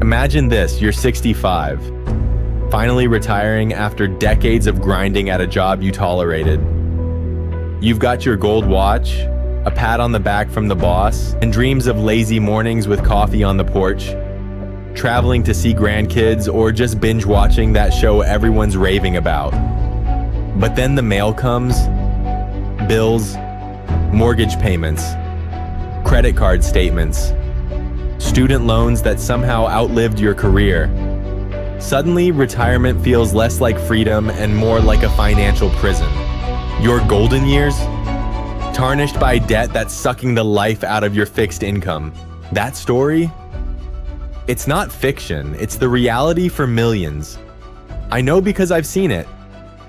Imagine this, you're 65, finally retiring after decades of grinding at a job you tolerated. You've got your gold watch, a pat on the back from the boss, and dreams of lazy mornings with coffee on the porch, traveling to see grandkids, or just binge watching that show everyone's raving about. But then the mail comes, bills, mortgage payments, credit card statements, student loans that somehow outlived your career. Suddenly, retirement feels less like freedom and more like a financial prison. Your golden years? Tarnished by debt that's sucking the life out of your fixed income. That story? It's not fiction, it's the reality for millions. I know because I've seen it.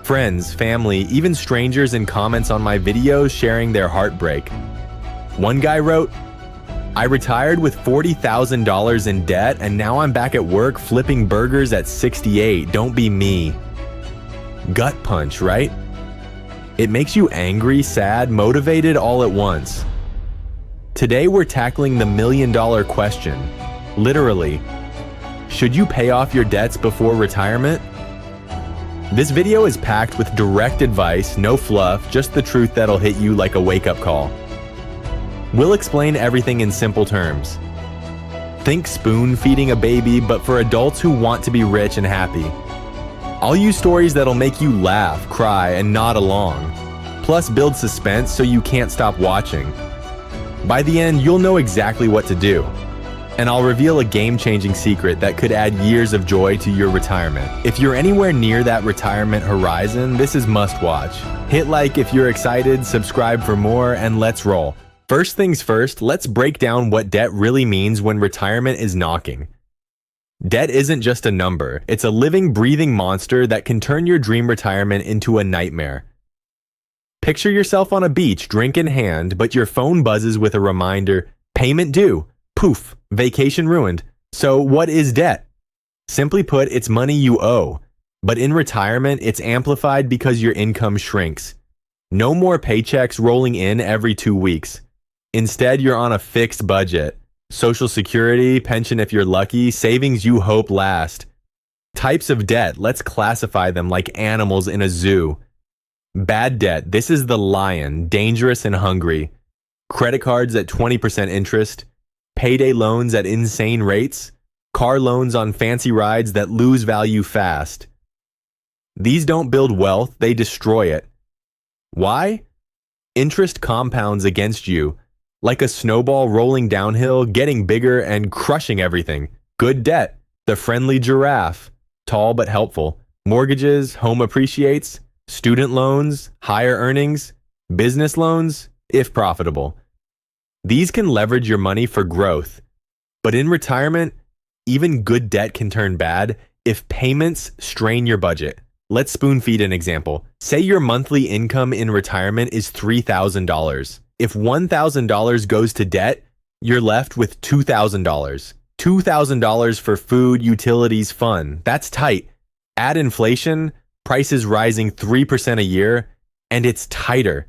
Friends, family, even strangers in comments on my videos sharing their heartbreak. One guy wrote, "I retired with $40,000 in debt and now I'm back at work flipping burgers at 68, don't be me." Gut punch, right? It makes you angry, sad, motivated all at once. Today we're tackling the million-dollar question. Literally, should you pay off your debts before retirement? This video is packed with direct advice, no fluff, just the truth that'll hit you like a wake-up call. We'll explain everything in simple terms. Think spoon-feeding a baby, but for adults who want to be rich and happy. I'll use stories that'll make you laugh, cry, and nod along, plus build suspense so you can't stop watching. By the end, you'll know exactly what to do. And I'll reveal a game-changing secret that could add years of joy to your retirement. If you're anywhere near that retirement horizon, this is must-watch. Hit like if you're excited, subscribe for more, and let's roll. First things first, let's break down what debt really means when retirement is knocking. Debt isn't just a number, it's a living, breathing monster that can turn your dream retirement into a nightmare. Picture yourself on a beach, drink in hand, but your phone buzzes with a reminder, payment due. Poof, vacation ruined. So what is debt? Simply put, it's money you owe. But in retirement, it's amplified because your income shrinks. No more paychecks rolling in every 2 weeks. Instead, you're on a fixed budget. Social Security, pension if you're lucky, savings you hope last. Types of debt, let's classify them like animals in a zoo. Bad debt, this is the lion, dangerous and hungry. Credit cards at 20% interest. Payday loans at insane rates, car loans on fancy rides that lose value fast. These don't build wealth, they destroy it. Why? Interest compounds against you, like a snowball rolling downhill, getting bigger and crushing everything. Good debt, the friendly giraffe, tall but helpful. Mortgages, home appreciates. Student loans, higher earnings. Business loans, if profitable. These can leverage your money for growth. But in retirement, even good debt can turn bad if payments strain your budget. Let's spoon feed an example. Say your monthly income in retirement is $3,000. If $1,000 goes to debt, you're left with $2,000. $2,000 for food, utilities, fun. That's tight. Add inflation, prices rising 3% a year, and it's tighter.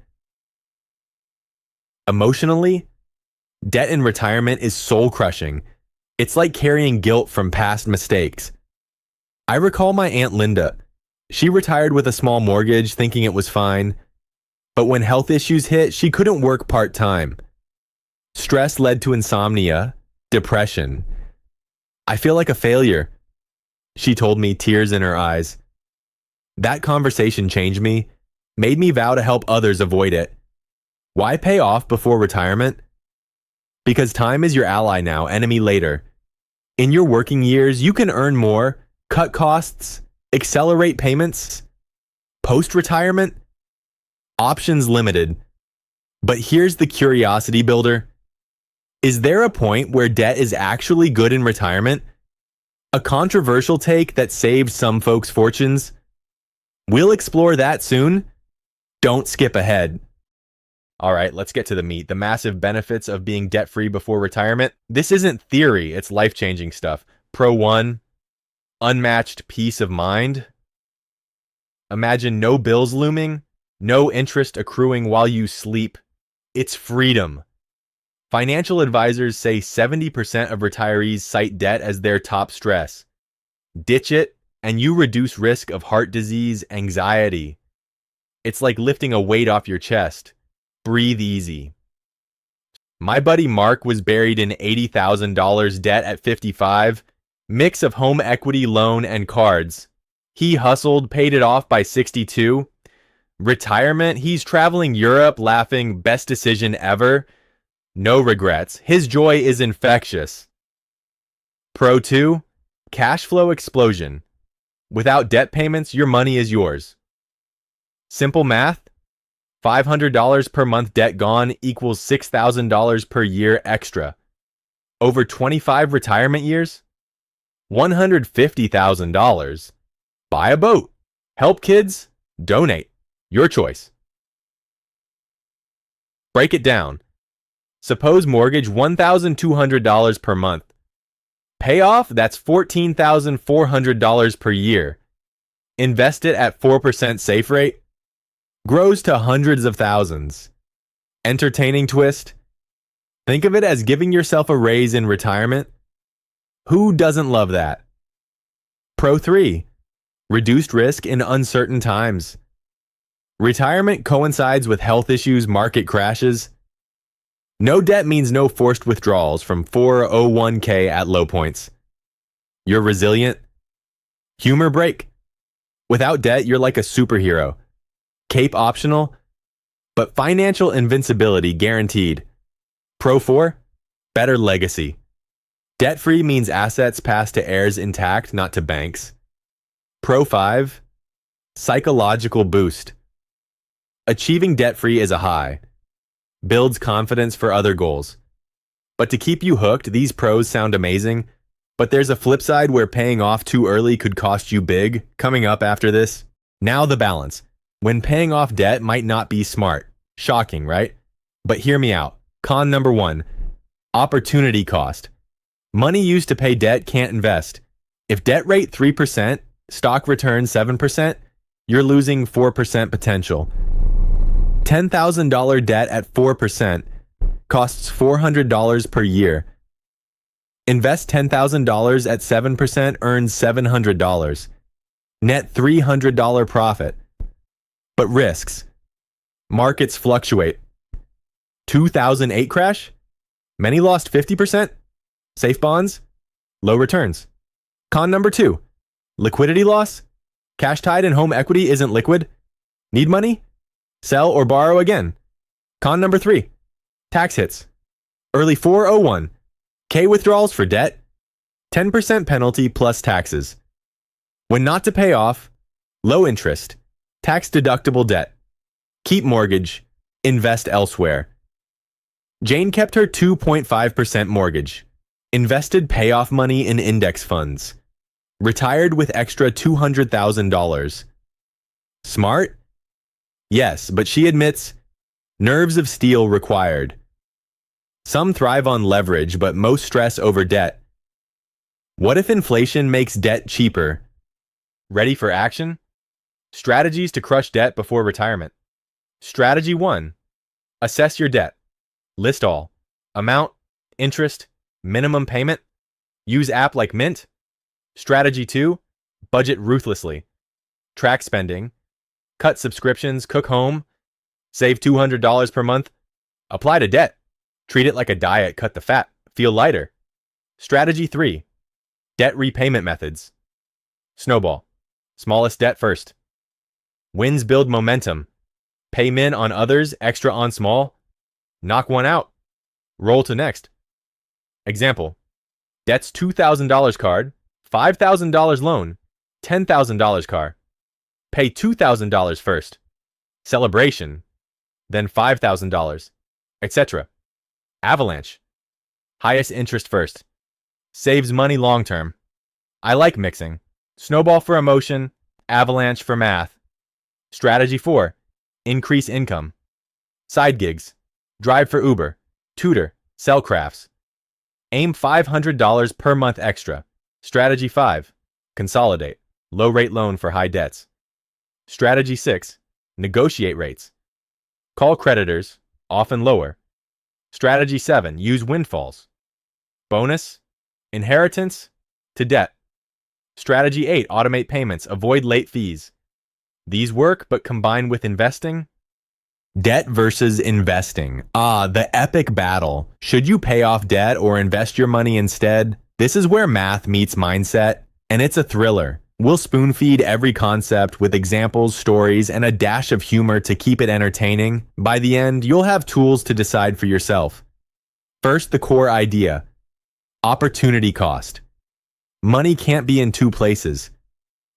Emotionally, debt in retirement is soul-crushing. It's like carrying guilt from past mistakes. I recall my Aunt Linda. She retired with a small mortgage, thinking it was fine. But when health issues hit, she couldn't work part-time. Stress led to insomnia, depression. "I feel like a failure," she told me, tears in her eyes. That conversation changed me, made me vow to help others avoid it. Why pay off before retirement? Because time is your ally now, enemy later. In your working years, you can earn more, cut costs, accelerate payments. Post-retirement? Options limited. But here's the curiosity builder. Is there a point where debt is actually good in retirement? A controversial take that saved some folks' fortunes? We'll explore that soon. Don't skip ahead. All right, let's get to the meat. The massive benefits of being debt-free before retirement. This isn't theory, it's life-changing stuff. Pro 1, unmatched peace of mind. Imagine no bills looming, no interest accruing while you sleep. It's freedom. Financial advisors say 70% of retirees cite debt as their top stress. Ditch it, and you reduce risk of heart disease, anxiety. It's like lifting a weight off your chest. Breathe easy. My buddy Mark was buried in $80,000 debt at 55, mix of home equity loan and cards. He hustled, paid it off by 62. Retirement, he's traveling Europe laughing, best decision ever. No regrets. His joy is infectious. Pro 2, cash flow explosion. Without debt payments, your money is yours. Simple math, $500 per month debt gone equals $6,000 per year extra. Over 25 retirement years, $150,000. Buy a boat. Help kids. Donate. Your choice. Break it down. Suppose mortgage $1,200 per month. Payoff, that's $14,400 per year. Invest it at 4% safe rate. Grows to hundreds of thousands. Entertaining twist. Think of it as giving yourself a raise in retirement. Who doesn't love that? Pro 3. Reduced risk in uncertain times. Retirement coincides with health issues, market crashes. No debt means no forced withdrawals from 401k at low points. You're resilient. Humor break. Without debt, you're like a superhero. Cape optional, but financial invincibility guaranteed. Pro 4, better legacy. Debt-free means assets pass to heirs intact, not to banks. Pro 5, psychological boost. Achieving debt-free is a high. Builds confidence for other goals. But to keep you hooked, these pros sound amazing, but there's a flip side where paying off too early could cost you big, coming up after this. Now the balance. When paying off debt might not be smart. Shocking, right? But hear me out. Con number 1, opportunity cost. Money used to pay debt can't invest. If debt rate 3%, stock return 7%, you're losing 4% potential. $10,000 debt at 4% costs $400 per year. Invest $10,000 at 7% earns $700. Net $300 profit. But risks. Markets fluctuate. 2008 crash? Many lost 50%. Safe bonds? Low returns. Con number 2. Liquidity loss? Cash tied in home equity isn't liquid. Need money? Sell or borrow again. Con number 3. Tax hits. Early 401. K withdrawals for debt. 10% penalty plus taxes. When not to pay off, low interest. Tax deductible debt. Keep mortgage. Invest elsewhere. Jane kept her 2.5% mortgage. Invested payoff money in index funds. Retired with extra $200,000. Smart? Yes, but she admits, nerves of steel required. Some thrive on leverage, but most stress over debt. What if inflation makes debt cheaper? Ready for action? Strategies to crush debt before retirement. Strategy 1. Assess your debt. List all. Amount, interest, minimum payment. Use app like Mint. Strategy 2. Budget ruthlessly. Track spending. Cut subscriptions, cook home. Save $200 per month. Apply to debt. Treat it like a diet, cut the fat. Feel lighter. Strategy 3. Debt repayment methods. Snowball. Smallest debt first. Wins build momentum. Pay min on others, extra on small. Knock one out. Roll to next. Example. Debt's $2,000 card, $5,000 loan, $10,000 car. Pay $2,000 first. Celebration. Then $5,000, etc. Avalanche. Highest interest first. Saves money long term. I like mixing. Snowball for emotion, avalanche for math. Strategy 4. Increase income. Side gigs. Drive for Uber. Tutor. Sell crafts. Aim $500 per month extra. Strategy 5. Consolidate. Low rate loan for high debts. Strategy 6. Negotiate rates. Call creditors, often lower. Strategy 7. Use windfalls. Bonus, inheritance to debt. Strategy 8. Automate payments. Avoid late fees. These work, but combined with investing. Debt versus investing. The epic battle. Should you pay off debt or invest your money instead? This is where math meets mindset, and it's a thriller. We'll spoon feed every concept with examples, stories, and a dash of humor to keep it entertaining. By the end, you'll have tools to decide for yourself. First, the core idea. Opportunity cost. Money can't be in two places.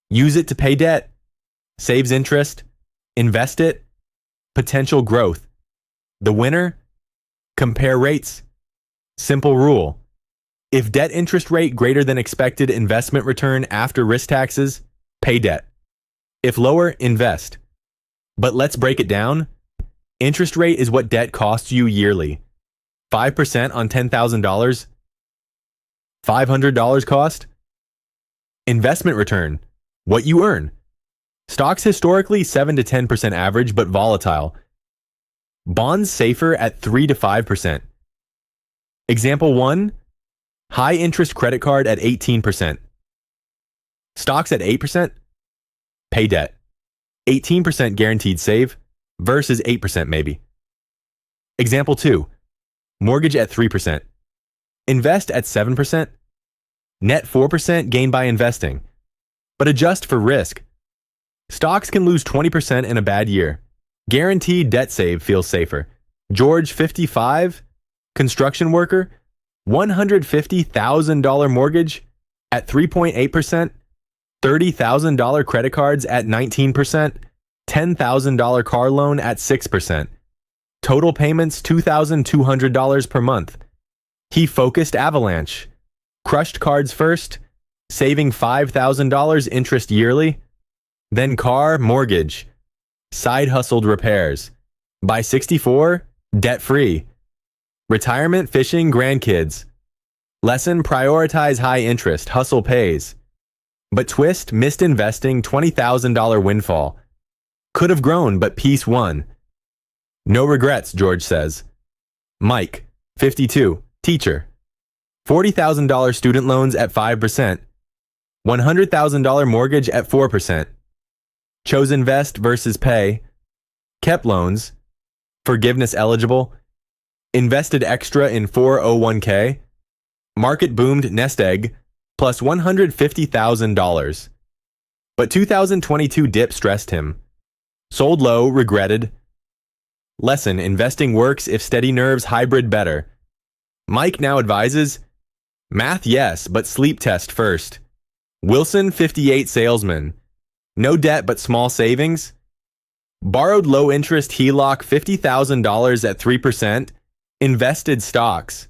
Use it to pay debt. Saves interest. Invest it. Potential growth. The winner? Compare rates. Simple rule. If debt interest rate greater than expected investment return after risk taxes, pay debt. If lower, invest. But let's break it down. Interest rate is what debt costs you yearly. 5% on $10,000. $500 cost. Investment return. What you earn. Stocks historically 7 to 10% average, but volatile. Bonds safer at 3 to 5%. Example 1. High interest credit card at 18%. Stocks at 8%. Pay debt. 18% guaranteed save versus 8% maybe. Example 2. Mortgage at 3%. Invest at 7%. Net 4% gain by investing. But adjust for risk. Stocks can lose 20% in a bad year. Guaranteed debt save feels safer. George, 55, construction worker, $150,000 mortgage at 3.8%, $30,000 credit cards at 19%, $10,000 car loan at 6%. Total payments $2,200 per month. He focused Avalanche. Crushed cards first, saving $5,000 interest yearly. Then car, mortgage. Side hustled repairs. By 64, debt-free. Retirement, fishing, grandkids. Lesson, prioritize high interest, hustle pays. But twist, missed investing, $20,000 windfall. Could have grown, but peace won. No regrets, George says. Mike, 52, teacher. $40,000 student loans at 5%. $100,000 mortgage at 4%. Chose invest versus pay. Kept loans. Forgiveness eligible. Invested extra in 401k. Market boomed nest egg. Plus $150,000. But 2022 dip stressed him. Sold low, regretted. Lesson, investing works if steady nerves, hybrid better. Mike now advises, math yes, but sleep test first. Wilson, 58, salesman. No debt but small savings. Borrowed low interest HELOC $50,000 at 3%. Invested stocks.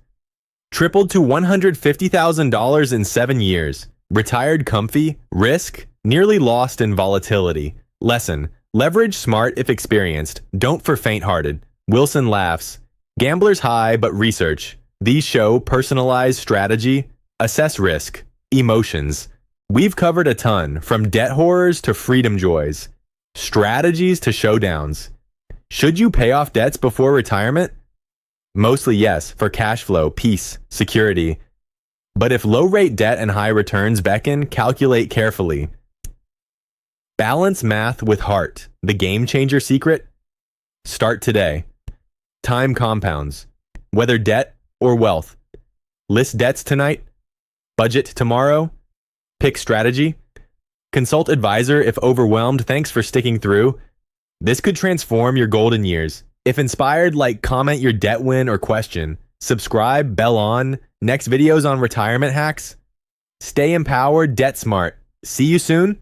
Tripled to $150,000 in 7 years. Retired comfy. Risk. Nearly lost in volatility. Lesson. Leverage smart if experienced. Don't for faint-hearted. Wilson laughs. Gamblers high but research. These show personalized strategy. Assess risk. Emotions. We've covered a ton, from debt horrors to freedom joys. Strategies to showdowns. Should you pay off debts before retirement? Mostly yes, for cash flow, peace, security. But if low-rate debt and high returns beckon, calculate carefully. Balance math with heart. The game changer secret? Start today. Time compounds. Whether debt or wealth. List debts tonight. Budget tomorrow. Pick strategy. Consult advisor if overwhelmed. Thanks for sticking through. This could transform your golden years. If inspired, like, comment your debt win or question. Subscribe, bell on. Next videos on retirement hacks. Stay empowered, debt smart. See you soon.